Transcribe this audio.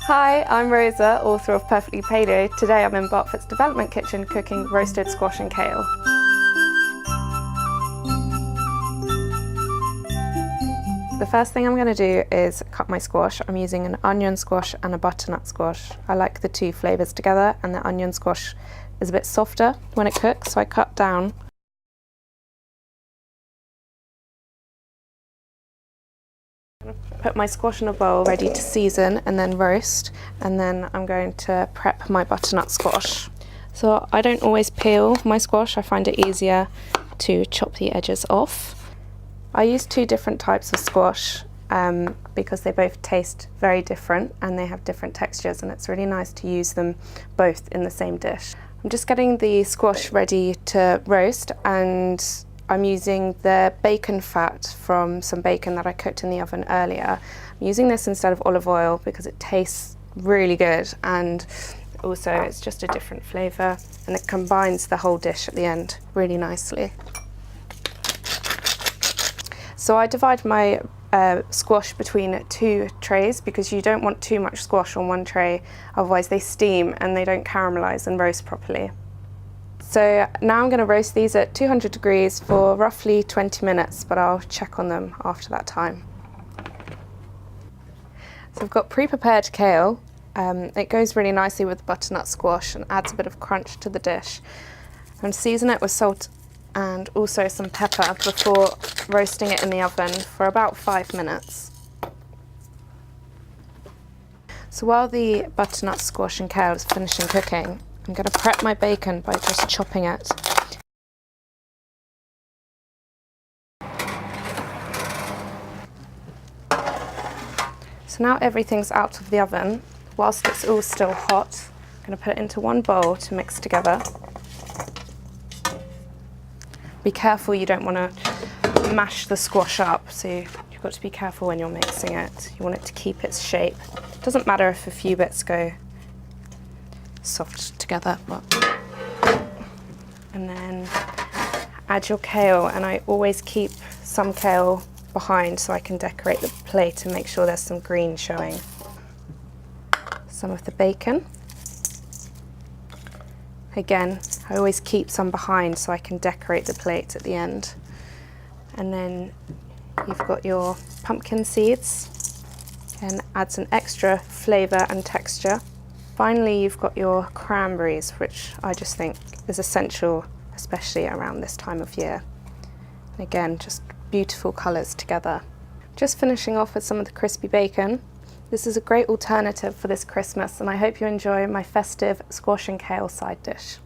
Hi, I'm Rosa, author of Perfectly Paleo. Today I'm in Bartfoot's development kitchen cooking roasted squash and kale. The first thing I'm going to do is cut my squash. I'm using an onion squash and a butternut squash. I like the two flavours together, and the onion squash is a bit softer when it cooks, so I cut down. Put my squash in a bowl ready to season and then roast, and then I'm going to prep my butternut squash. So I don't always peel my squash, I find it easier to chop the edges off. I use two different types of squash because they both taste very different and they have different textures, and it's really nice to use them both in the same dish. I'm just getting the squash ready to roast, and I'm using the bacon fat from some bacon that I cooked in the oven earlier. I'm using this instead of olive oil because it tastes really good, and also it's just a different flavour, and it combines the whole dish at the end really nicely. So I divide my squash between two trays because you don't want too much squash on one tray, otherwise they steam and they don't caramelise and roast properly. So now I'm going to roast these at 200 degrees for roughly 20 minutes, but I'll check on them after that time. So I've got pre-prepared kale. It goes really nicely with the butternut squash and adds a bit of crunch to the dish. And season it with salt and also some pepper before roasting it in the oven for about 5 minutes. So while the butternut squash and kale is finishing cooking, I'm going to prep my bacon by just chopping it. So now everything's out of the oven. Whilst it's all still hot, I'm going to put it into one bowl to mix together. Be careful, you don't want to mash the squash up, so you've got to be careful when you're mixing it. You want it to keep its shape. It doesn't matter if a few bits go soft together, and then add your kale, and I always keep some kale behind so I can decorate the plate and make sure there's some green showing. Some of the bacon. Again, I always keep some behind so I can decorate the plate at the end. And then you've got your pumpkin seeds, and adds an extra flavour and texture. Finally, you've got your cranberries, which I just think is essential, especially around this time of year. And again, just beautiful colours together. Just finishing off with some of the crispy bacon. This is a great alternative for this Christmas, and I hope you enjoy my festive squash and kale side dish.